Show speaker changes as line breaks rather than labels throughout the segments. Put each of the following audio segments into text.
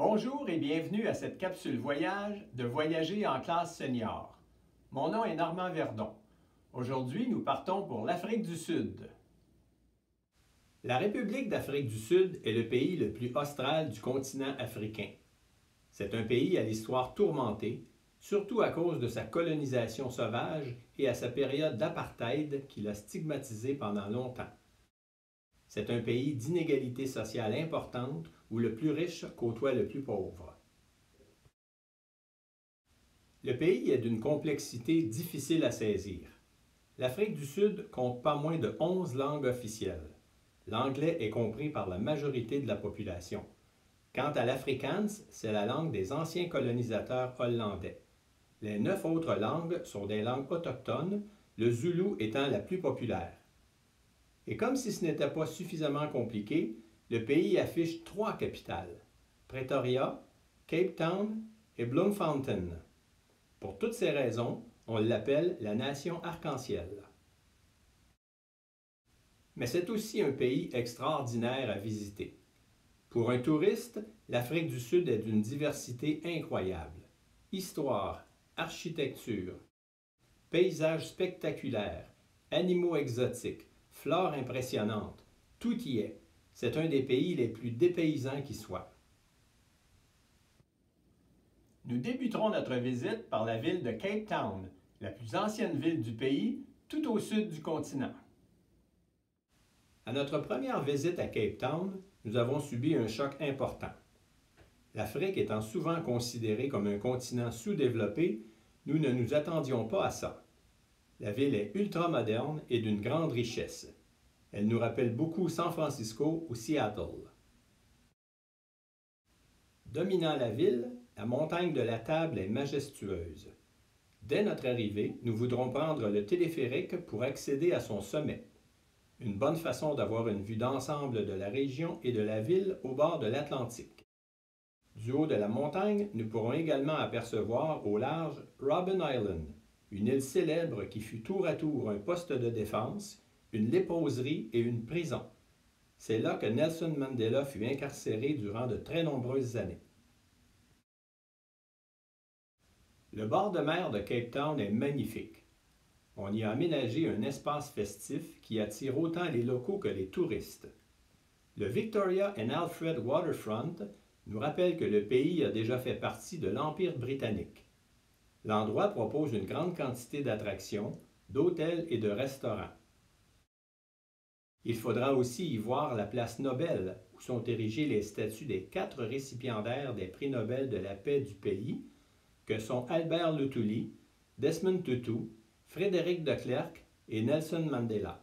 Bonjour et bienvenue à cette capsule voyage de Voyager en classe senior. Mon nom est Normand Verdon. Aujourd'hui, nous partons pour l'Afrique du Sud. La République d'Afrique du Sud est le pays le plus austral du continent africain. C'est un pays à l'histoire tourmentée, surtout à cause de sa colonisation sauvage et à sa période d'apartheid qui l'a stigmatisé pendant longtemps. C'est un pays d'inégalité sociale importante où le plus riche côtoie le plus pauvre. Le pays est d'une complexité difficile à saisir. L'Afrique du Sud compte pas moins de 11 langues officielles. L'anglais est compris par la majorité de la population. Quant à l'Afrikaans, c'est la langue des anciens colonisateurs hollandais. Les 9 autres langues sont des langues autochtones, le zoulou étant la plus populaire. Et comme si ce n'était pas suffisamment compliqué, le pays affiche 3 capitales, Pretoria, Cape Town et Bloemfontein. Pour toutes ces raisons, on l'appelle la nation arc-en-ciel. Mais c'est aussi un pays extraordinaire à visiter. Pour un touriste, l'Afrique du Sud est d'une diversité incroyable. Histoire, architecture, paysages spectaculaires, animaux exotiques, flore impressionnante, tout y est. C'est un des pays les plus dépaysants qui soit. Nous débuterons notre visite par la ville de Cape Town, la plus ancienne ville du pays, tout au sud du continent. À notre première visite à Cape Town, nous avons subi un choc important. L'Afrique étant souvent considérée comme un continent sous-développé, nous ne nous attendions pas à ça. La ville est ultra-moderne et d'une grande richesse. Elle nous rappelle beaucoup San Francisco ou Seattle. Dominant la ville, la montagne de la Table est majestueuse. Dès notre arrivée, nous voudrons prendre le téléphérique pour accéder à son sommet. Une bonne façon d'avoir une vue d'ensemble de la région et de la ville au bord de l'Atlantique. Du haut de la montagne, nous pourrons également apercevoir au large Robben Island, une île célèbre qui fut tour à tour un poste de défense, une léproserie et une prison. C'est là que Nelson Mandela fut incarcéré durant de très nombreuses années. Le bord de mer de Cape Town est magnifique. On y a aménagé un espace festif qui attire autant les locaux que les touristes. Le Victoria and Alfred Waterfront nous rappelle que le pays a déjà fait partie de l'Empire britannique. L'endroit propose une grande quantité d'attractions, d'hôtels et de restaurants. Il faudra aussi y voir la place Nobel, où sont érigées les statues des 4 récipiendaires des prix Nobel de la paix du pays, que sont Albert Luthuli, Desmond Tutu, Frédéric de Klerk et Nelson Mandela.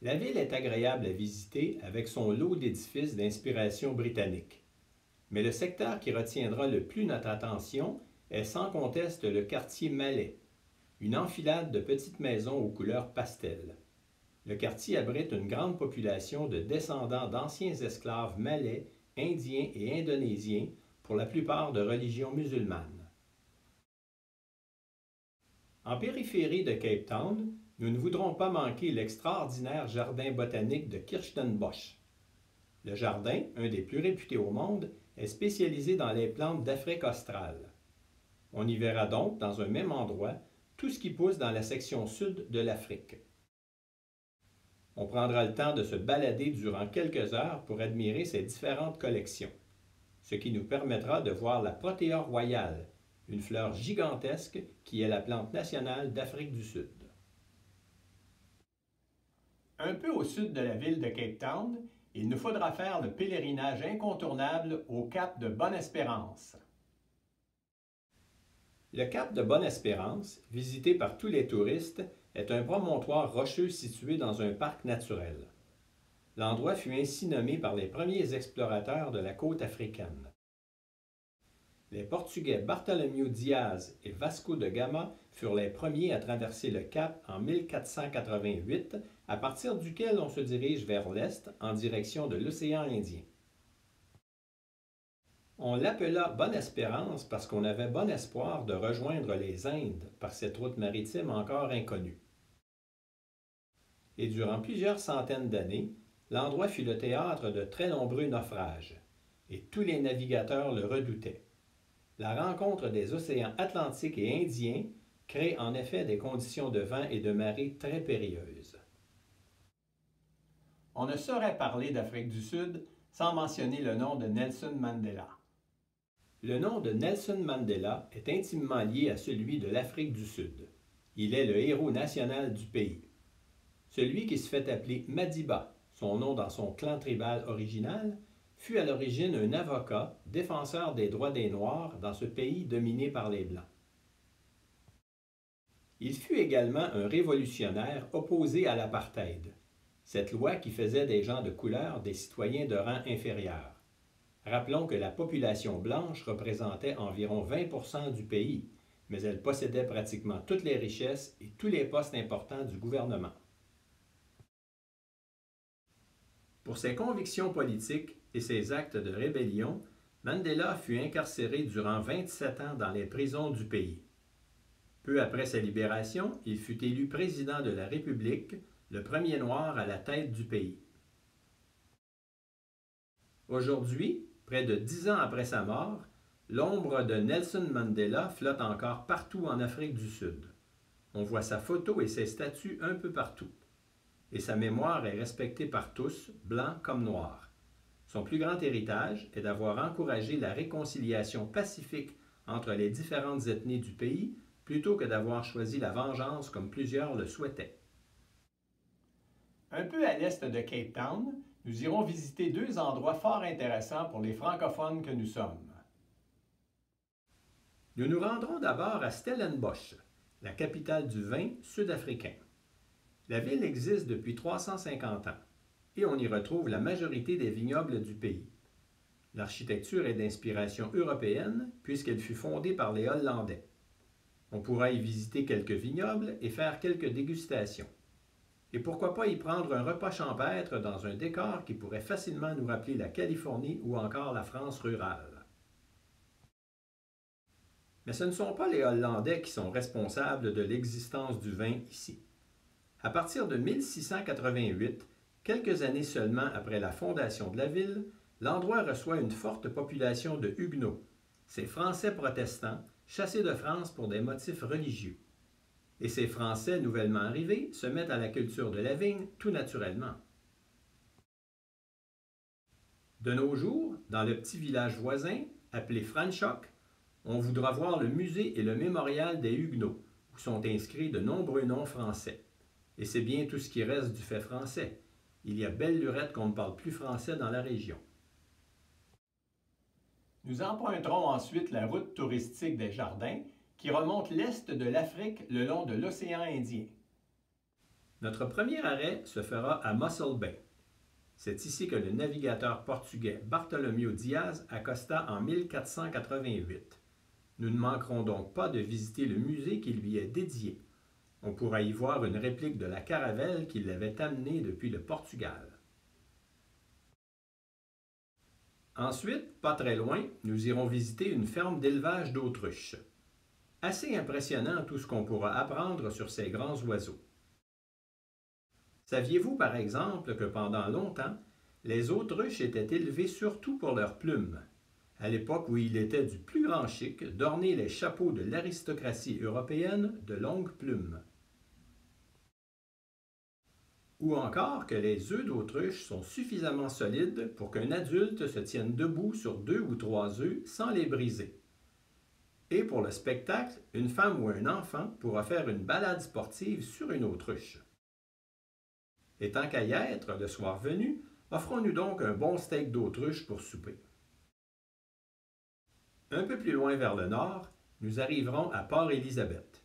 La ville est agréable à visiter avec son lot d'édifices d'inspiration britannique. Mais le secteur qui retiendra le plus notre attention est sans conteste le quartier Malais, une enfilade de petites maisons aux couleurs pastel. Le quartier abrite une grande population de descendants d'anciens esclaves malais, indiens et indonésiens, pour la plupart de religion musulmane. En périphérie de Cape Town, nous ne voudrons pas manquer l'extraordinaire jardin botanique de Kirstenbosch. Le jardin, un des plus réputés au monde, est spécialisé dans les plantes d'Afrique australe. On y verra donc, dans un même endroit, tout ce qui pousse dans la section sud de l'Afrique. On prendra le temps de se balader durant quelques heures pour admirer ces différentes collections, ce qui nous permettra de voir la Protea royale, une fleur gigantesque qui est la plante nationale d'Afrique du Sud. Un peu au sud de la ville de Cape Town, il nous faudra faire le pèlerinage incontournable au cap de Bonne-Espérance. Le cap de Bonne-Espérance, visité par tous les touristes, est un promontoire rocheux situé dans un parc naturel. L'endroit fut ainsi nommé par les premiers explorateurs de la côte africaine. Les Portugais Bartholomew Diaz et Vasco de Gama furent les premiers à traverser le cap en 1488, à partir duquel on se dirige vers l'est en direction de l'océan Indien. On l'appela Bonne-Espérance parce qu'on avait bon espoir de rejoindre les Indes par cette route maritime encore inconnue. Et durant plusieurs centaines d'années, l'endroit fut le théâtre de très nombreux naufrages. et tous les navigateurs le redoutaient. La rencontre des océans Atlantique et Indien crée en effet des conditions de vent et de marée très périlleuses. On ne saurait parler d'Afrique du Sud sans mentionner le nom de Nelson Mandela. Le nom de Nelson Mandela est intimement lié à celui de l'Afrique du Sud. Il est le héros national du pays. Celui qui se fait appeler Madiba, son nom dans son clan tribal original, fut à l'origine un avocat, défenseur des droits des Noirs dans ce pays dominé par les Blancs. Il fut également un révolutionnaire opposé à l'apartheid, cette loi qui faisait des gens de couleur des citoyens de rang inférieur. Rappelons que la population blanche représentait environ 20% du pays, mais elle possédait pratiquement toutes les richesses et tous les postes importants du gouvernement. Pour ses convictions politiques et ses actes de rébellion, Mandela fut incarcéré durant 27 ans dans les prisons du pays. Peu après sa libération, il fut élu président de la République, le premier noir à la tête du pays. Aujourd'hui, près de 10 ans après sa mort, l'ombre de Nelson Mandela flotte encore partout en Afrique du Sud. On voit sa photo et ses statues un peu partout. Et sa mémoire est respectée par tous, blancs comme noirs. Son plus grand héritage est d'avoir encouragé la réconciliation pacifique entre les différentes ethnies du pays, plutôt que d'avoir choisi la vengeance comme plusieurs le souhaitaient. Un peu à l'est de Cape Town, nous irons visiter deux endroits fort intéressants pour les francophones que nous sommes. Nous nous rendrons d'abord à Stellenbosch, la capitale du vin sud-africain. La ville existe depuis 350 ans et on y retrouve la majorité des vignobles du pays. L'architecture est d'inspiration européenne puisqu'elle fut fondée par les Hollandais. On pourra y visiter quelques vignobles et faire quelques dégustations. Et pourquoi pas y prendre un repas champêtre dans un décor qui pourrait facilement nous rappeler la Californie ou encore la France rurale. Mais ce ne sont pas les Hollandais qui sont responsables de l'existence du vin ici. À partir de 1688, quelques années seulement après la fondation de la ville, l'endroit reçoit une forte population de Huguenots, ces Français protestants chassés de France pour des motifs religieux. Et ces Français nouvellement arrivés se mettent à la culture de la vigne tout naturellement. De nos jours, dans le petit village voisin, appelé Franschhoek, on voudra voir le musée et le mémorial des Huguenots, où sont inscrits de nombreux noms français. Et c'est bien tout ce qui reste du fait français. Il y a belle lurette qu'on ne parle plus français dans la région. Nous emprunterons ensuite la route touristique des Jardins qui remonte l'est de l'Afrique le long de l'océan Indien. Notre premier arrêt se fera à Mossel Bay. C'est ici que le navigateur portugais Bartolomeu Dias accosta en 1488. Nous ne manquerons donc pas de visiter le musée qui lui est dédié. On pourra y voir une réplique de la caravelle qui l'avait amené depuis le Portugal. Ensuite, pas très loin, nous irons visiter une ferme d'élevage d'autruches. Assez impressionnant tout ce qu'on pourra apprendre sur ces grands oiseaux. Saviez-vous par exemple que pendant longtemps, les autruches étaient élevées surtout pour leurs plumes, à l'époque où il était du plus grand chic d'orner les chapeaux de l'aristocratie européenne de longues plumes. Ou encore que les œufs d'autruche sont suffisamment solides pour qu'un adulte se tienne debout sur 2 ou 3 œufs sans les briser. Et pour le spectacle, une femme ou un enfant pourra faire une balade sportive sur une autruche. Et tant qu'à y être, le soir venu, offrons-nous donc un bon steak d'autruche pour souper. Un peu plus loin vers le nord, nous arriverons à Port-Élisabeth.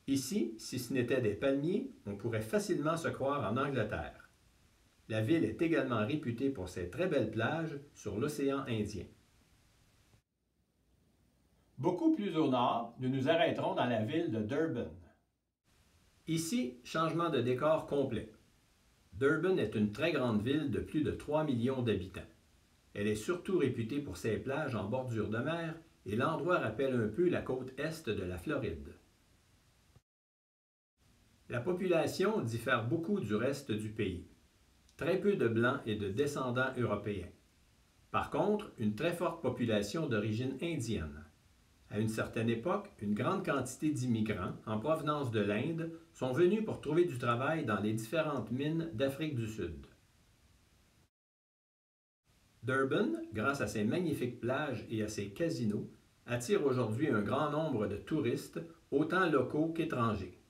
Ici, si ce n'était des palmiers, on pourrait facilement se croire en Angleterre. La ville est également réputée pour ses très belles plages sur l'océan Indien. Beaucoup plus au nord, nous nous arrêterons dans la ville de Durban. Ici, changement de décor complet. Durban est une très grande ville de plus de 3 millions d'habitants. Elle est surtout réputée pour ses plages en bordure de mer et l'endroit rappelle un peu la côte est de la Floride. La population diffère beaucoup du reste du pays. Très peu de Blancs et de descendants européens. Par contre, une très forte population d'origine indienne. À une certaine époque, une grande quantité d'immigrants en provenance de l'Inde sont venus pour trouver du travail dans les différentes mines d'Afrique du Sud. Durban, grâce à ses magnifiques plages et à ses casinos, attire aujourd'hui un grand nombre de touristes, autant locaux qu'étrangers.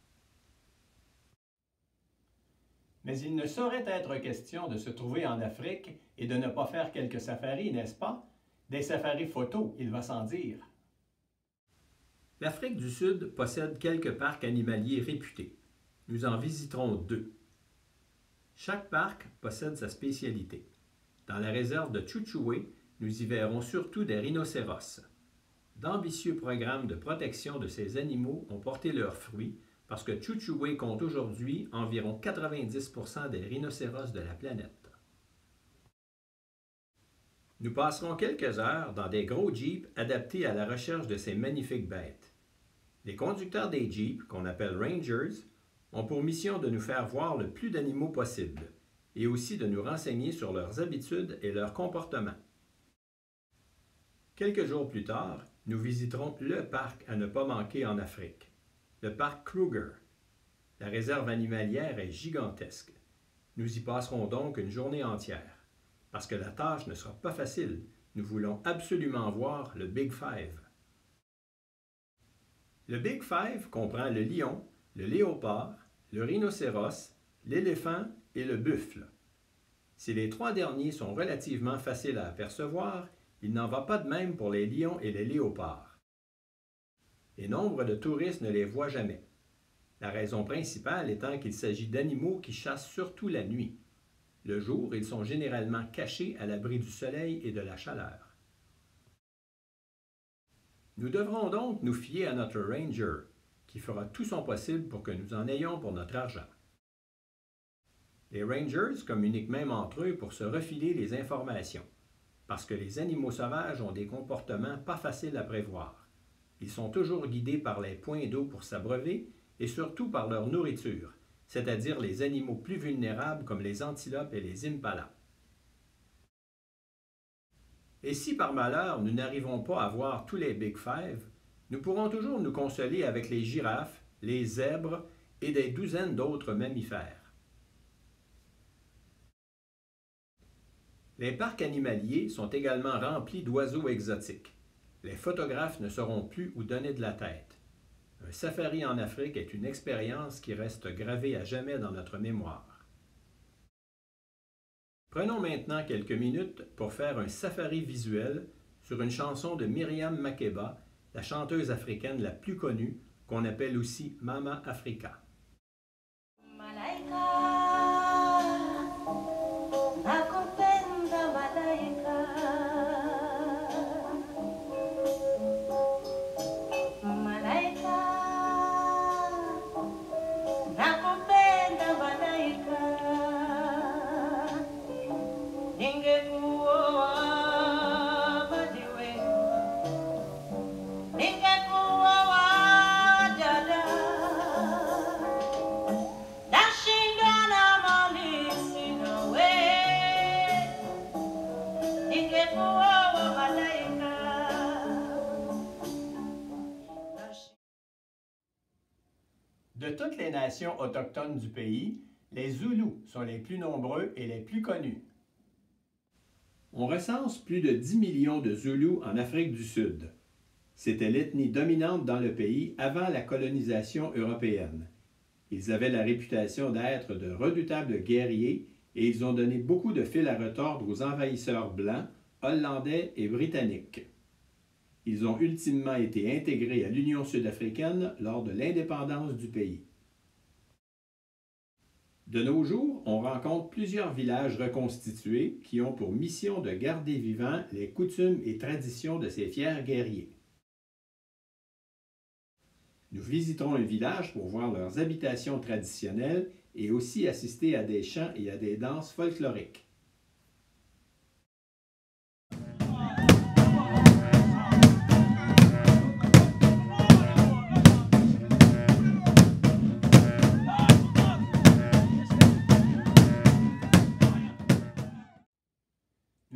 Mais il ne saurait être question de se trouver en Afrique et de ne pas faire quelques safaris, n'est-ce pas? Des safaris photos, il va sans dire. L'Afrique du Sud possède quelques parcs animaliers réputés. Nous en visiterons 2. Chaque parc possède sa spécialité. Dans la réserve de Tchouktchoué, nous y verrons surtout des rhinocéros. D'ambitieux programmes de protection de ces animaux ont porté leurs fruits parce que Tchouktchoué compte aujourd'hui environ 90% des rhinocéros de la planète. Nous passerons quelques heures dans des gros jeeps adaptés à la recherche de ces magnifiques bêtes. Les conducteurs des jeeps, qu'on appelle Rangers, ont pour mission de nous faire voir le plus d'animaux possible et aussi de nous renseigner sur leurs habitudes et leur comportement. Quelques jours plus tard, nous visiterons le parc à ne pas manquer en Afrique, le parc Kruger. La réserve animalière est gigantesque. Nous y passerons donc une journée entière. Parce que la tâche ne sera pas facile, nous voulons absolument voir le Big Five. Le Big Five comprend le lion, le léopard, le rhinocéros, l'éléphant et le buffle. Si les 3 derniers sont relativement faciles à apercevoir, il n'en va pas de même pour les lions et les léopards. Et nombre de touristes ne les voient jamais. La raison principale étant qu'il s'agit d'animaux qui chassent surtout la nuit. Le jour, ils sont généralement cachés à l'abri du soleil et de la chaleur. Nous devrons donc nous fier à notre ranger, qui fera tout son possible pour que nous en ayons pour notre argent. Les rangers communiquent même entre eux pour se refiler les informations, parce que les animaux sauvages ont des comportements pas faciles à prévoir. Ils sont toujours guidés par les points d'eau pour s'abreuver et surtout par leur nourriture, c'est-à-dire les animaux plus vulnérables comme les antilopes et les impalas. Et si par malheur nous n'arrivons pas à voir tous les Big Five, nous pourrons toujours nous consoler avec les girafes, les zèbres et des douzaines d'autres mammifères. Les parcs animaliers sont également remplis d'oiseaux exotiques. Les photographes ne sauront plus où donner de la tête. Un safari en Afrique est une expérience qui reste gravée à jamais dans notre mémoire. Prenons maintenant quelques minutes pour faire un safari visuel sur une chanson de Myriam Makeba, la chanteuse africaine la plus connue, qu'on appelle aussi Mama Africa. De toutes les nations autochtones du pays, les Zoulous sont les plus nombreux et les plus connus. On recense plus de 10 millions de Zoulous en Afrique du Sud. C'était l'ethnie dominante dans le pays avant la colonisation européenne. Ils avaient la réputation d'être de redoutables guerriers et ils ont donné beaucoup de fil à retordre aux envahisseurs blancs, hollandais et britanniques. Ils ont ultimement été intégrés à l'Union sud-africaine lors de l'indépendance du pays. De nos jours, on rencontre plusieurs villages reconstitués qui ont pour mission de garder vivants les coutumes et traditions de ces fiers guerriers. Nous visiterons un village pour voir leurs habitations traditionnelles et aussi assister à des chants et à des danses folkloriques.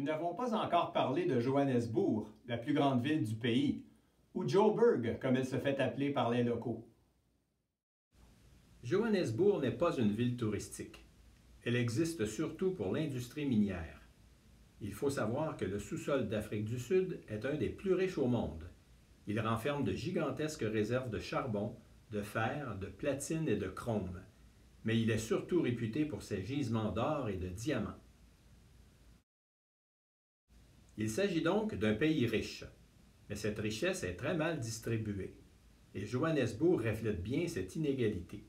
Nous n'avons n'avons pas encore parlé de Johannesburg, la plus grande ville du pays, ou Joburg, comme elle se fait appeler par les locaux. Johannesburg n'est pas une ville touristique. Elle existe surtout pour l'industrie minière. Il faut savoir que le sous-sol d'Afrique du Sud est un des plus riches au monde. Il renferme de gigantesques réserves de charbon, de fer, de platine et de chrome. Mais il est surtout réputé pour ses gisements d'or et de diamants. Il s'agit donc d'un pays riche, mais cette richesse est très mal distribuée. Et Johannesburg reflète bien cette inégalité.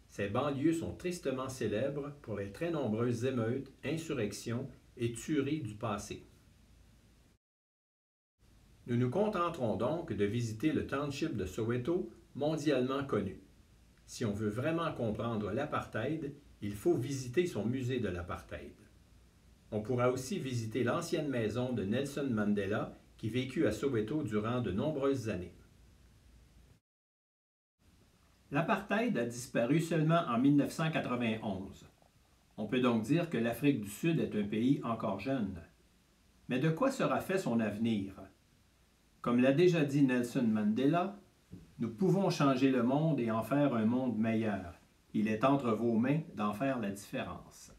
Ses banlieues sont tristement célèbres pour les très nombreuses émeutes, insurrections et tueries du passé. Nous nous contenterons donc de visiter le township de Soweto, mondialement connu. Si on veut vraiment comprendre l'apartheid, il faut visiter son musée de l'apartheid. On pourra aussi visiter l'ancienne maison de Nelson Mandela qui vécut à Soweto durant de nombreuses années. L'apartheid a disparu seulement en 1991. On peut donc dire que l'Afrique du Sud est un pays encore jeune. Mais de quoi sera fait son avenir? Comme l'a déjà dit Nelson Mandela, nous pouvons changer le monde et en faire un monde meilleur. Il est entre vos mains d'en faire la différence.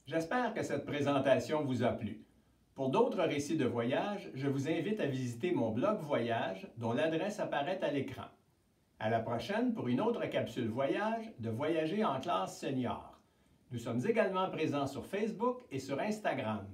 J'espère que cette présentation vous a plu. Pour d'autres récits de voyage, je vous invite à visiter mon blog Voyage, dont l'adresse apparaît à l'écran. À la prochaine pour une autre capsule voyage de Voyager en classe senior. Nous sommes également présents sur Facebook et sur Instagram.